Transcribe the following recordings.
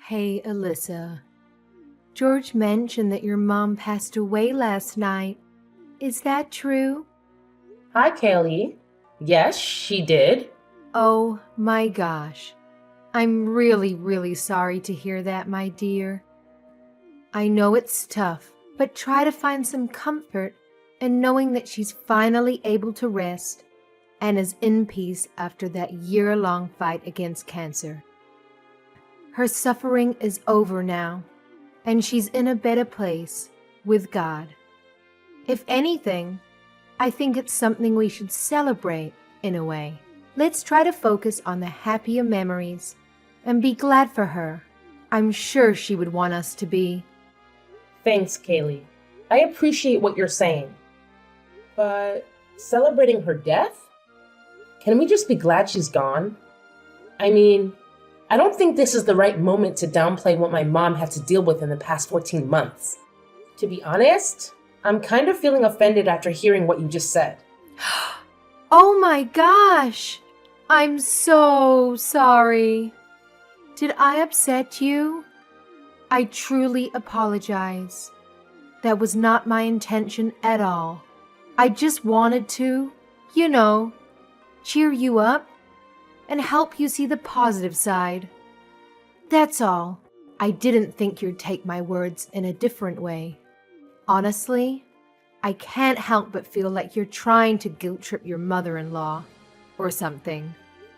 Hey, Alyssa. George mentioned that your mom passed away last night. Is that true? Hi, Kaylee. Yes, she did. Oh my gosh. I'm really, really sorry to hear that, my dear. I know it's tough, but try to find some comfort in knowing that she's finally able to rest and is in peace after that year-long fight against cancer. Her suffering is over now, and she's in a better place with God. If anything, I think it's something we should celebrate in a way. Let's try to focus on the happier memories and be glad for her. I'm sure she would want us to be. Thanks, Kaylee. I appreciate what you're saying. But celebrating her death? Can we just be glad she's gone? I mean, I don't think this is the right moment to downplay what my mom had to deal with in the past 14 months. To be honest, I'm kind of feeling offended after hearing what you just said. Oh my gosh! I'm so sorry. Did I upset you? I truly apologize. That was not my intention at all. I just wanted to, cheer you up and help you see the positive side. That's all. I didn't think you'd take my words in a different way. Honestly, I can't help but feel like you're trying to guilt trip your mother-in-law or something.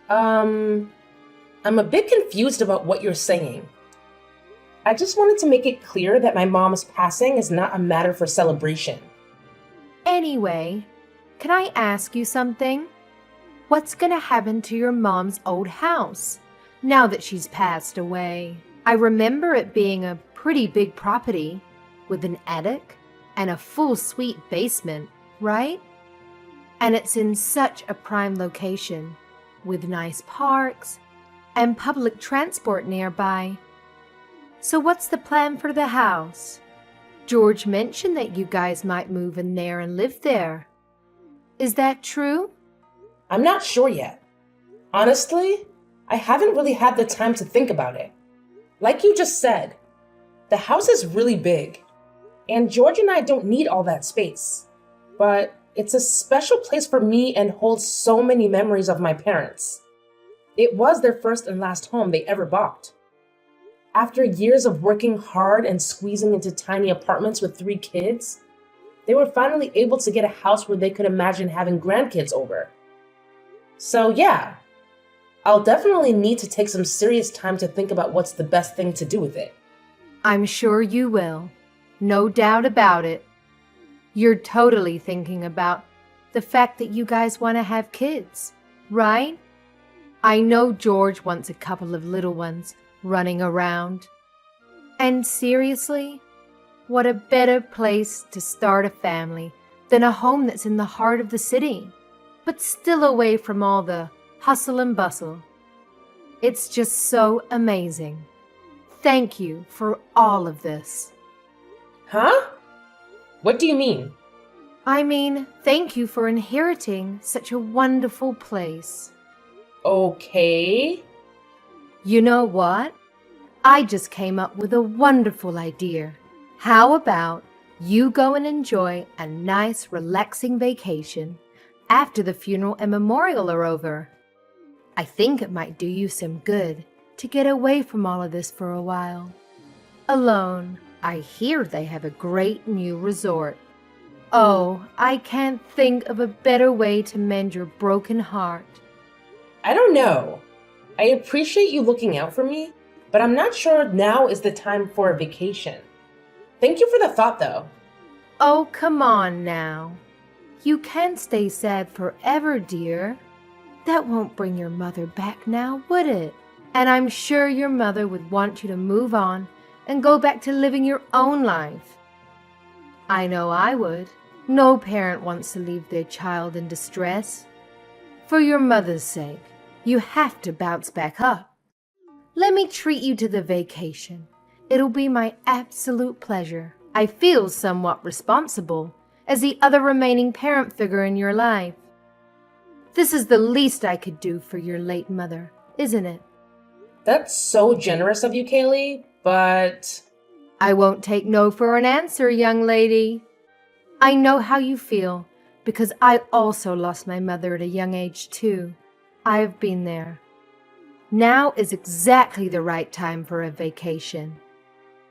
I'm a bit confused about what you're saying. I just wanted to make it clear that my mom's passing is not a matter for celebration. Anyway, can I ask you something? What's gonna happen to your mom's old house now that she's passed away? I remember it being a pretty big property with an attic and a full suite basement, right? And it's in such a prime location with nice parks and public transport nearby. So what's the plan for the house? George mentioned that you guys might move in there and live there. Is that true? I'm not sure yet. Honestly, I haven't really had the time to think about it. Like you just said, the house is really big, and George and I don't need all that space. But it's a special place for me and holds so many memories of my parents. It was their first and last home they ever bought. After years of working hard and squeezing into tiny apartments with 3 kids, they were finally able to get a house where they could imagine having grandkids over. So yeah, I'll definitely need to take some serious time to think about what's the best thing to do with it. I'm sure you will. No doubt about it. You're totally thinking about the fact that you guys want to have kids, right? I know George wants a couple of little ones running around. And seriously, what a better place to start a family than a home that's in the heart of the city, but still away from all the hustle and bustle. It's just so amazing. Thank you for all of this. Huh? What do you mean? I mean, thank you for inheriting such a wonderful place. Okay. You know what? I just came up with a wonderful idea. How about you go and enjoy a nice, relaxing vacation after the funeral and memorial are over? I think it might do you some good to get away from all of this for a while. Alone, I hear they have a great new resort. Oh, I can't think of a better way to mend your broken heart. I don't know. I appreciate you looking out for me, but I'm not sure now is the time for a vacation. Thank you for the thought, though. Oh, come on now. You can't stay sad forever, dear. That won't bring your mother back now, would it? And I'm sure your mother would want you to move on and go back to living your own life. I know I would. No parent wants to leave their child in distress. For your mother's sake, you have to bounce back up. Let me treat you to the vacation. It'll be my absolute pleasure. I feel somewhat responsible as the other remaining parent figure in your life. This is the least I could do for your late mother, isn't it? That's so generous of you, Kaylee, but I won't take no for an answer, young lady. I know how you feel because I also lost my mother at a young age, too. I've been there. Now is exactly the right time for a vacation.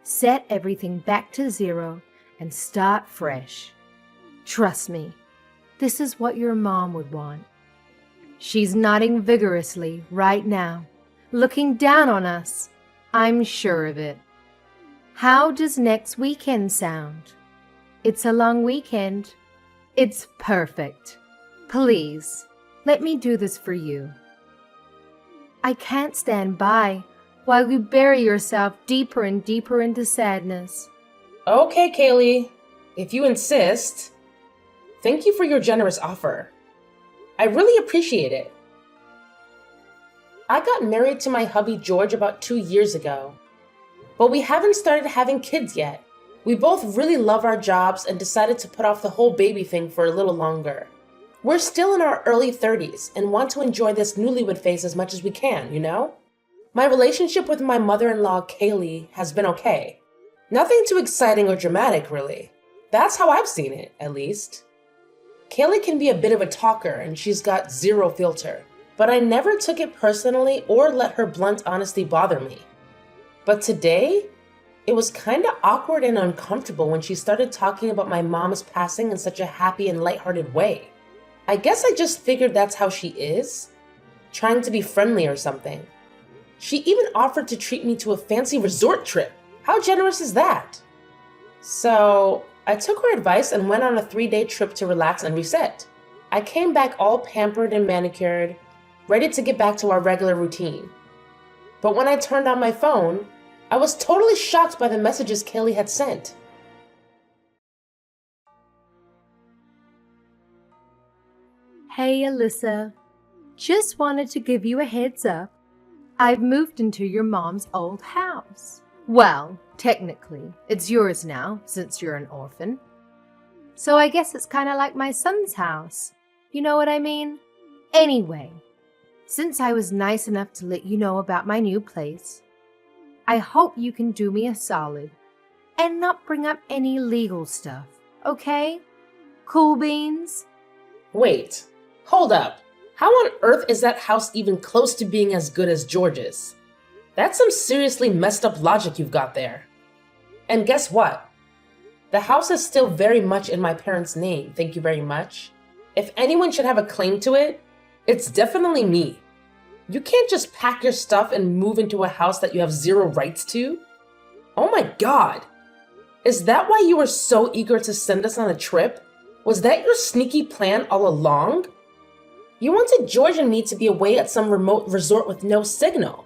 Set everything back to zero and start fresh. Trust me, this is what your mom would want. She's nodding vigorously right now, looking down on us. I'm sure of it. How does next weekend sound? It's a long weekend. It's perfect. Please, let me do this for you. I can't stand by while you bury yourself deeper and deeper into sadness. okay, Kaylee, if you insist. Thank you for your generous offer. I really appreciate it. I got married to my hubby George about 2 years ago, but we haven't started having kids yet. We both really love our jobs and decided to put off the whole baby thing for a little longer. We're still in our early 30s and want to enjoy this newlywed phase as much as we can, you know? My relationship with my mother-in-law, Kaylee, has been okay. Nothing too exciting or dramatic, really. That's how I've seen it, at least. Kaylee can be a bit of a talker and she's got zero filter, but I never took it personally or let her blunt honesty bother me. But today, it was kinda awkward and uncomfortable when she started talking about my mom's passing in such a happy and lighthearted way. I guess I just figured that's how she is, trying to be friendly or something. She even offered to treat me to a fancy resort trip. How generous is that? So I took her advice and went on a 3-day trip to relax and reset. I came back all pampered and manicured, ready to get back to our regular routine. But when I turned on my phone, I was totally shocked by the messages Kaylee had sent. Hey, Alyssa. Just wanted to give you a heads up. I've moved into your mom's old house. Well, technically, it's yours now, since you're an orphan. So I guess it's kind of like my son's house. You know what I mean? Anyway, since I was nice enough to let you know about my new place, I hope you can do me a solid and not bring up any legal stuff, okay? Cool beans? Wait, hold up. How on earth is that house even close to being as good as George's? That's some seriously messed up logic you've got there. And guess what? The house is still very much in my parents' name, thank you very much. If anyone should have a claim to it, it's definitely me. You can't just pack your stuff and move into a house that you have zero rights to. Oh my god! Is that why you were so eager to send us on a trip? Was that your sneaky plan all along? You wanted George and me to be away at some remote resort with no signal,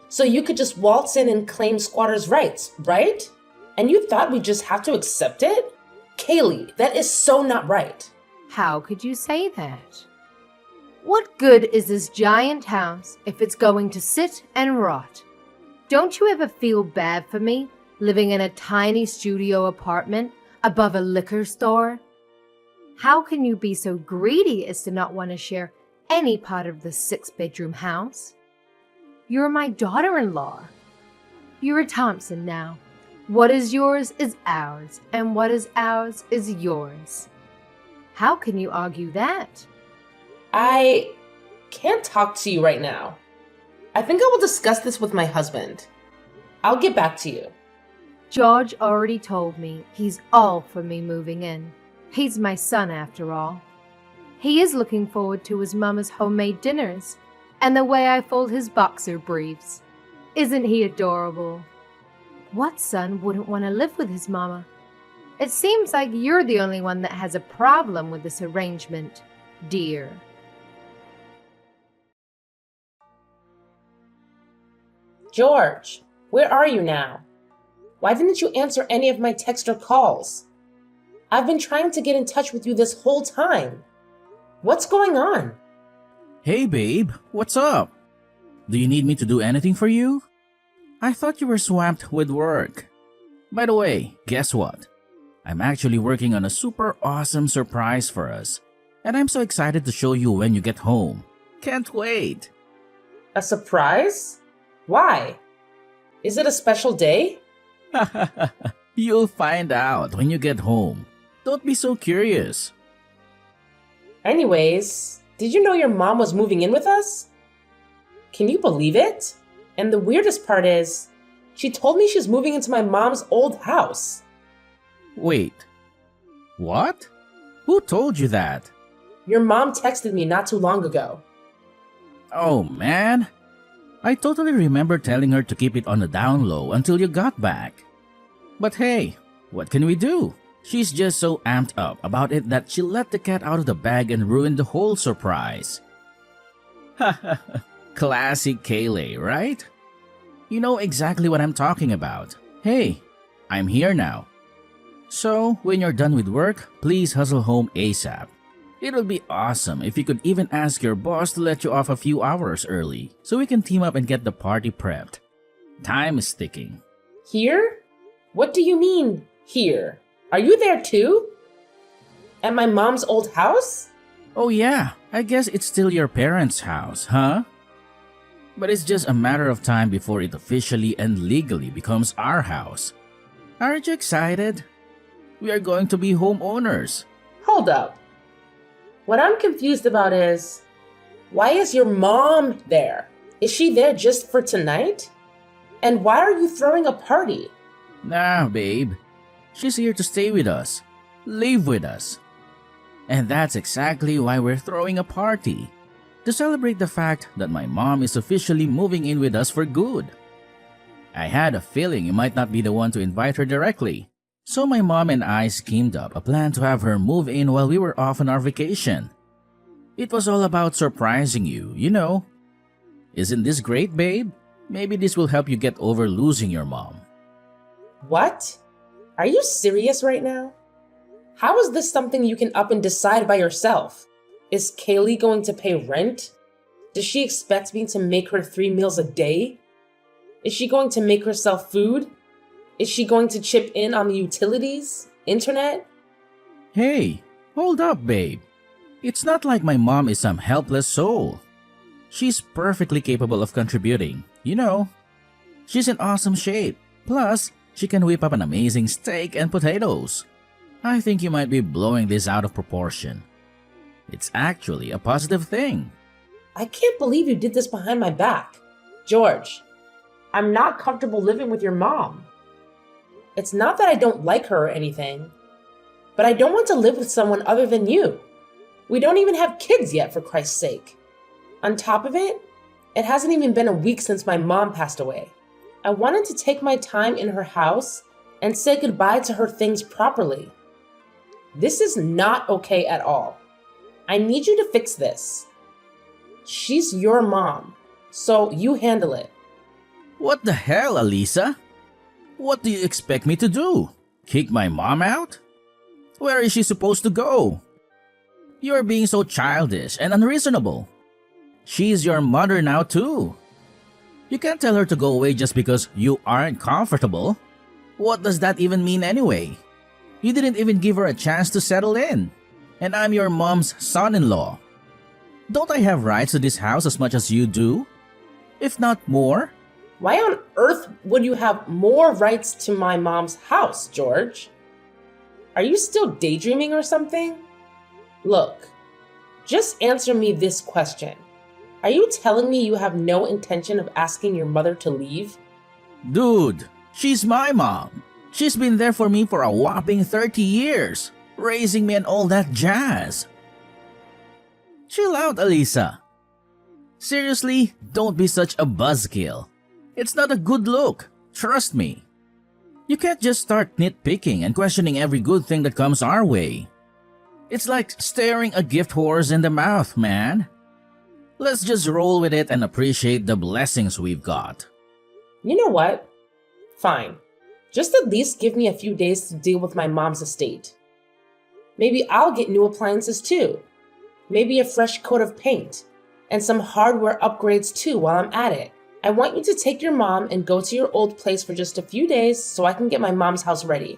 so you could just waltz in and claim squatters' rights, right? And you thought we'd just have to accept it? Kaylee, that is so not right. How could you say that? What good is this giant house if it's going to sit and rot? Don't you ever feel bad for me living in a tiny studio apartment above a liquor store? How can you be so greedy as to not want to share any part of the 6-bedroom house? You're my daughter-in-law. You're a Thompson now. What is yours is ours, and what is ours is yours. How can you argue that? I can't talk to you right now. I think I will discuss this with my husband. I'll get back to you. George already told me he's all for me moving in. He's my son after all. He is looking forward to his mama's homemade dinners and the way I fold his boxer briefs. Isn't he adorable? What son wouldn't want to live with his mama? It seems like you're the only one that has a problem with this arrangement, dear. George, where are you now? Why didn't you answer any of my text or calls? I've been trying to get in touch with you this whole time. What's going on? Hey babe, what's up? Do you need me to do anything for you? I thought you were swamped with work. By the way, guess what? I'm actually working on a super awesome surprise for us, and I'm so excited to show you when you get home. Can't wait! A surprise? Why? Is it a special day? You'll find out when you get home. Don't be so curious. Anyways, did you know your mom was moving in with us? Can you believe it? And the weirdest part is, she told me she's moving into my mom's old house. Wait. What? Who told you that? Your mom texted me not too long ago. Oh man. I totally remember telling her to keep it on the down low until you got back. But hey, what can we do? She's just so amped up about it that she let the cat out of the bag and ruined the whole surprise. Classic Kayleigh, right? You know exactly what I'm talking about. Hey, I'm here now. So, when you're done with work, please hustle home ASAP. It would be awesome if you could even ask your boss to let you off a few hours early so we can team up and get the party prepped. Time is ticking. Here? What do you mean, here? Are you there too? At my mom's old house? Oh yeah, I guess it's still your parents' house, huh? But it's just a matter of time before it officially and legally becomes our house. Aren't you excited? We are going to be homeowners. Hold up. What I'm confused about is, why is your mom there? Is she there just for tonight? And why are you throwing a party? Nah, babe. She's here to stay with us, live with us. And that's exactly why we're throwing a party. To celebrate the fact that my mom is officially moving in with us for good. I had a feeling you might not be the one to invite her directly. So my mom and I schemed up a plan to have her move in while we were off on our vacation. It was all about surprising you, you know. Isn't this great, babe? Maybe this will help you get over losing your mom. What? Are you serious right now? How is this something you can up and decide by yourself? Is Kayleigh going to pay rent? Does she expect me to make her 3 meals a day? Is she going to make herself food? Is she going to chip in on the utilities, internet? Hey, hold up, babe. It's not like my mom is some helpless soul. She's perfectly capable of contributing, you know. She's in awesome shape. Plus, she can whip up an amazing steak and potatoes. I think you might be blowing this out of proportion. It's actually a positive thing. I can't believe you did this behind my back. George, I'm not comfortable living with your mom. It's not that I don't like her or anything, but I don't want to live with someone other than you. We don't even have kids yet, for Christ's sake. On top of it, it hasn't even been a week since my mom passed away. I wanted to take my time in her house and say goodbye to her things properly. This is not okay at all. I need you to fix this. She's your mom, so you handle it. What the hell, Alisa? What do you expect me to do? Kick my mom out? Where is she supposed to go? You're being so childish and unreasonable. She's your mother now too. You can't tell her to go away just because you aren't comfortable. What does that even mean anyway? You didn't even give her a chance to settle in. And I'm your mom's son-in-law. Don't I have rights to this house as much as you do? If not more? Why on earth would you have more rights to my mom's house, George? Are you still daydreaming or something? Look, just answer me this question. Are you telling me you have no intention of asking your mother to leave? Dude, she's my mom. She's been there for me for a whopping 30 years, raising me and all that jazz. Chill out, Alisa. Seriously, don't be such a buzzkill. It's not a good look, trust me. You can't just start nitpicking and questioning every good thing that comes our way. It's like staring a gift horse in the mouth, man. Let's just roll with it and appreciate the blessings we've got. You know what? Fine. Just at least give me a few days to deal with my mom's estate. Maybe I'll get new appliances too. Maybe a fresh coat of paint. And some hardware upgrades too while I'm at it. I want you to take your mom and go to your old place for just a few days so I can get my mom's house ready.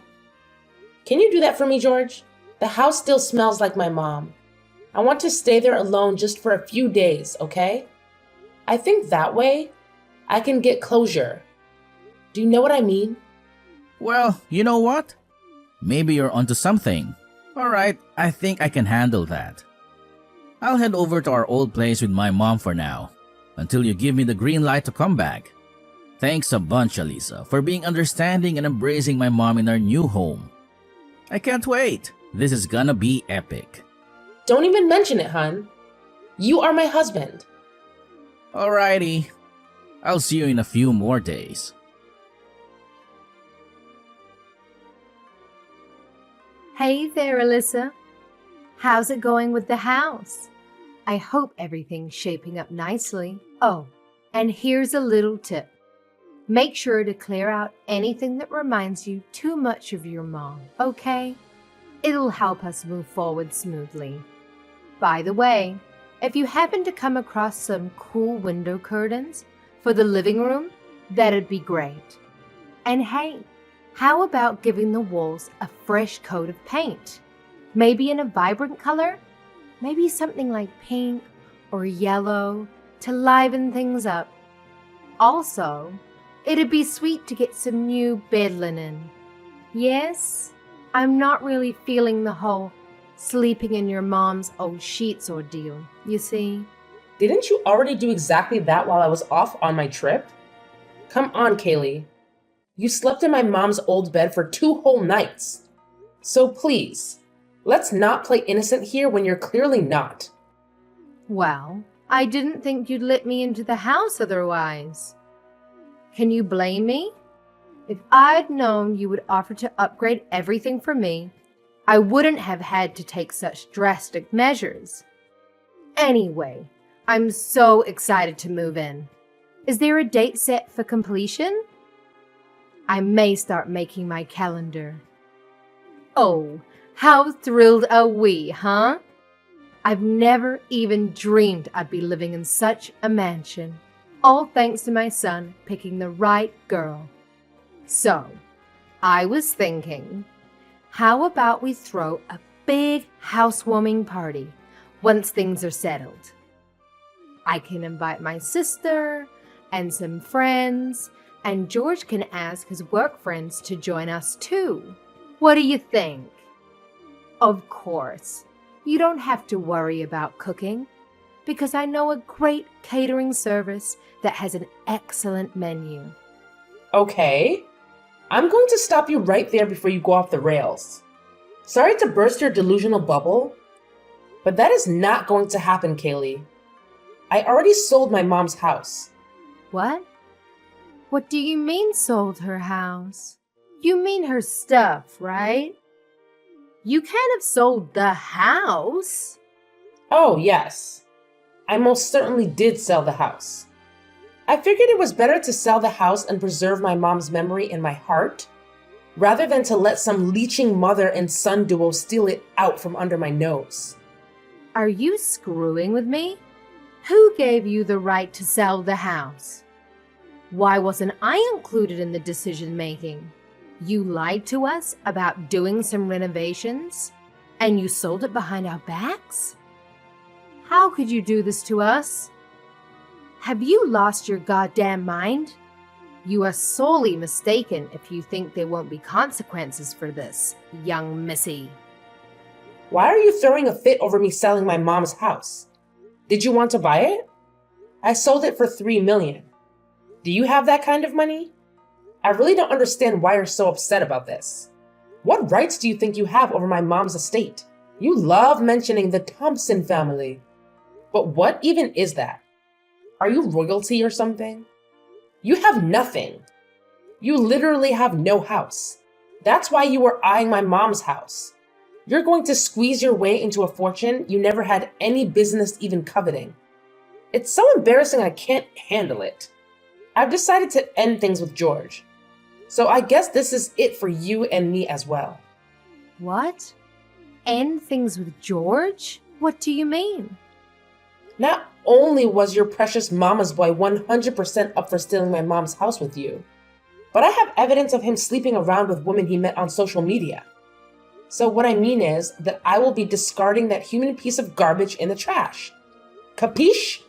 Can you do that for me, George? The house still smells like my mom. I want to stay there alone just for a few days, okay? I think that way, I can get closure. Do you know what I mean? Well, you know what? Maybe you're onto something. Alright, I think I can handle that. I'll head over to our old place with my mom for now, until you give me the green light to come back. Thanks a bunch, Alisa, for being understanding and embracing my mom in our new home. I can't wait. This is gonna be epic. Don't even mention it, hun. You are my husband. Alrighty. I'll see you in a few more days. Hey there, Alyssa. How's it going with the house? I hope everything's shaping up nicely. Oh, and here's a little tip. Make sure to clear out anything that reminds you too much of your mom, okay? It'll help us move forward smoothly. By the way, if you happen to come across some cool window curtains for the living room, that'd be great. And hey, how about giving the walls a fresh coat of paint? Maybe in a vibrant color? Maybe something like pink or yellow to liven things up. Also, it'd be sweet to get some new bed linen. Yes, I'm not really feeling the whole sleeping in your mom's old sheets ordeal, you see. Didn't you already do exactly that while I was off on my trip? Come on, Kaylee. You slept in my mom's old bed for 2 whole nights. So please, let's not play innocent here when you're clearly not. Well, I didn't think you'd let me into the house otherwise. Can you blame me? If I'd known you would offer to upgrade everything for me, I wouldn't have had to take such drastic measures. Anyway, I'm so excited to move in. Is there a date set for completion? I may start making my calendar. Oh, how thrilled are we, huh? I've never even dreamed I'd be living in such a mansion, all thanks to my son picking the right girl. So, I was thinking, how about we throw a big housewarming party once things are settled? I can invite my sister and some friends, and George can ask his work friends to join us too. What do you think? Of course, you don't have to worry about cooking, because I know a great catering service that has an excellent menu. Okay, I'm going to stop you right there before you go off the rails. Sorry to burst your delusional bubble, but that is not going to happen, Kaylee. I already sold my mom's house. What? What do you mean sold her house? You mean her stuff, right? You can't have sold the house. Oh, yes. I most certainly did sell the house. I figured it was better to sell the house and preserve my mom's memory in my heart, rather than to let some leeching mother and son duo steal it out from under my nose. Are you screwing with me? Who gave you the right to sell the house? Why wasn't I included in the decision making? You lied to us about doing some renovations, and you sold it behind our backs? How could you do this to us? Have you lost your goddamn mind? You are sorely mistaken if you think there won't be consequences for this, young missy. Why are you throwing a fit over me selling my mom's house? Did you want to buy it? I sold it for $3 million. Do you have that kind of money? I really don't understand why you're so upset about this. What rights do you think you have over my mom's estate? You love mentioning the Thompson family. But what even is that? Are you royalty or something? You have nothing. You literally have no house. That's why you were eyeing my mom's house. You're going to squeeze your way into a fortune you never had any business even coveting. It's so embarrassing I can't handle it. I've decided to end things with George. So I guess this is it for you and me as well. What? End things with George? What do you mean? Not only was your precious mama's boy 100% up for stealing my mom's house with you, but I have evidence of him sleeping around with women he met on social media. So what I mean is that I will be discarding that human piece of garbage in the trash. Capiche?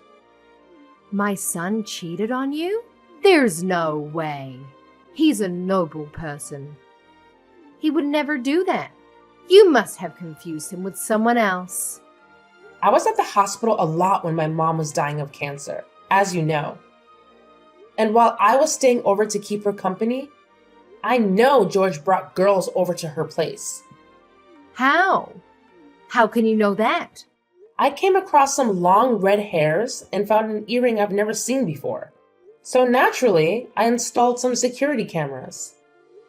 My son cheated on you? There's no way. He's a noble person. He would never do that. You must have confused him with someone else. I was at the hospital a lot when my mom was dying of cancer, as you know. And while I was staying over to keep her company, I know George brought girls over to her place. How? How can you know that? I came across some long red hairs and found an earring I've never seen before. So naturally, I installed some security cameras.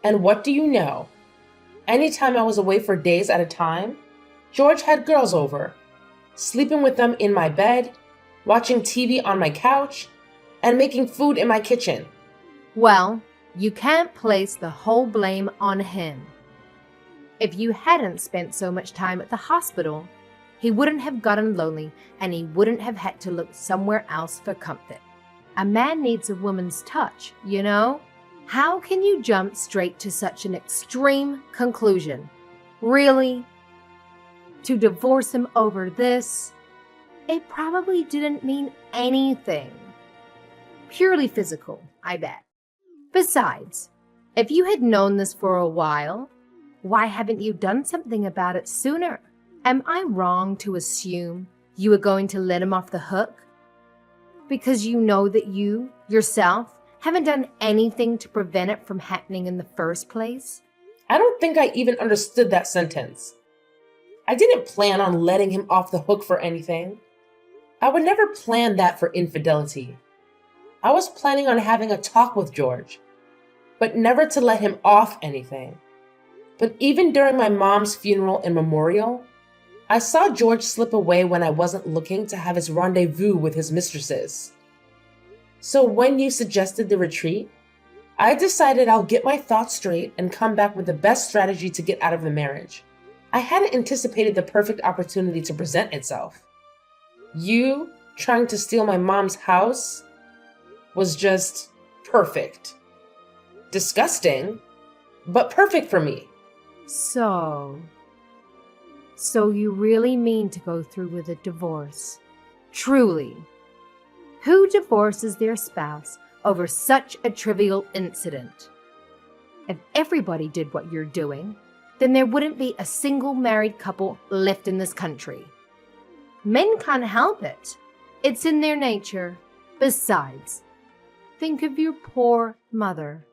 And what do you know? Anytime I was away for days at a time, George had girls over, sleeping with them in my bed, watching TV on my couch, and making food in my kitchen. Well, you can't place the whole blame on him. If you hadn't spent so much time at the hospital, he wouldn't have gotten lonely and he wouldn't have had to look somewhere else for comfort. A man needs a woman's touch, you know? How can you jump straight to such an extreme conclusion? Really? To divorce him over this? It probably didn't mean anything. Purely physical, I bet. Besides, if you had known this for a while, why haven't you done something about it sooner? Am I wrong to assume you were going to let him off the hook? Because you know that you, yourself, haven't done anything to prevent it from happening in the first place? I don't think I even understood that sentence. I didn't plan on letting him off the hook for anything. I would never plan that for infidelity. I was planning on having a talk with George, but never to let him off anything. But even during my mom's funeral and memorial, I saw George slip away when I wasn't looking to have his rendezvous with his mistresses. So when you suggested the retreat, I decided I'll get my thoughts straight and come back with the best strategy to get out of the marriage. I hadn't anticipated the perfect opportunity to present itself. You trying to steal my mom's house was just perfect. Disgusting, but perfect for me. So you really mean to go through with a divorce? Truly? Who divorces their spouse over such a trivial incident? If everybody did what you're doing, then there wouldn't be a single married couple left in this country. Men can't help it. It's in their nature. Besides, think of your poor mother.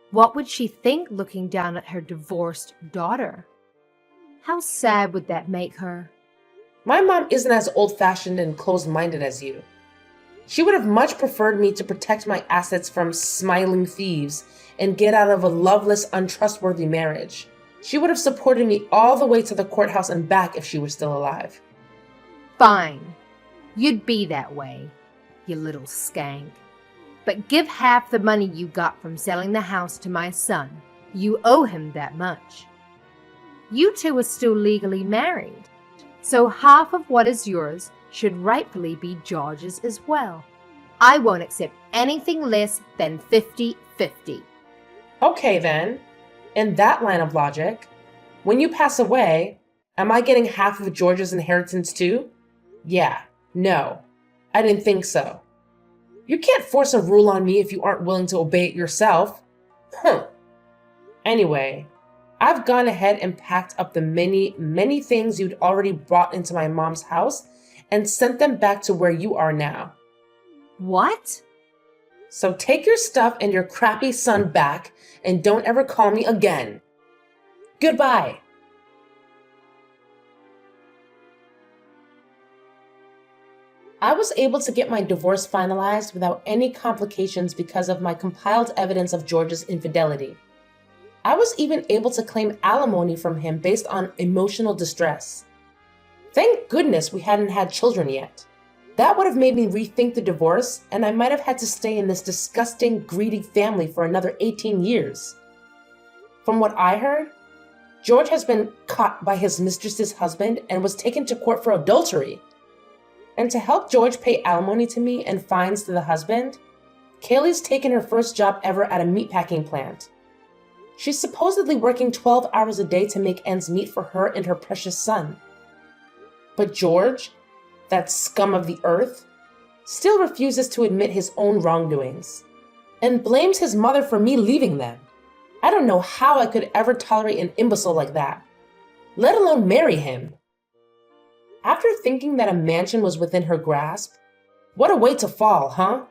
What would she think looking down at her divorced daughter? How sad would that make her? My mom isn't as old-fashioned and closed-minded as you. She would have much preferred me to protect my assets from smiling thieves and get out of a loveless, untrustworthy marriage. She would have supported me all the way to the courthouse and back if she were still alive. Fine. You'd be that way, you little skank. But give half the money you got from selling the house to my son. You owe him that much. You two are still legally married, so half of what is yours should rightfully be George's as well. I won't accept anything less than 50-50. Okay then, in that line of logic, when you pass away, am I getting half of George's inheritance too? Yeah, no, I didn't think so. You can't force a rule on me if you aren't willing to obey it yourself. Anyway, I've gone ahead and packed up the many things you'd already brought into my mom's house and sent them back to where you are now. What? So take your stuff and your crappy son back and don't ever call me again. Goodbye. I was able to get my divorce finalized without any complications because of my compiled evidence of George's infidelity. I was even able to claim alimony from him based on emotional distress. Thank goodness we hadn't had children yet. That would have made me rethink the divorce, and I might have had to stay in this disgusting, greedy family for another 18 years. From what I heard, George has been caught by his mistress's husband and was taken to court for adultery. And to help George pay alimony to me and fines to the husband, Kaylee's taken her first job ever at a meatpacking plant. She's supposedly working 12 hours a day to make ends meet for her and her precious son. But George, that scum of the earth, still refuses to admit his own wrongdoings. and blames his mother for me leaving them. I don't know how I could ever tolerate an imbecile like that, let alone marry him. After thinking that a mansion was within her grasp, what a way to fall, huh?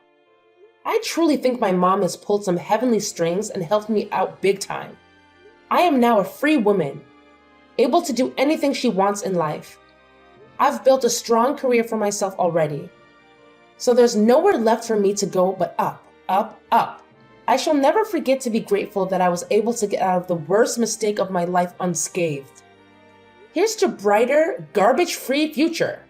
I truly think my mom has pulled some heavenly strings and helped me out big time. I am now a free woman, able to do anything she wants in life. I've built a strong career for myself already. So there's nowhere left for me to go but up, up, up. I shall never forget to be grateful that I was able to get out of the worst mistake of my life unscathed. Here's to brighter, garbage-free future.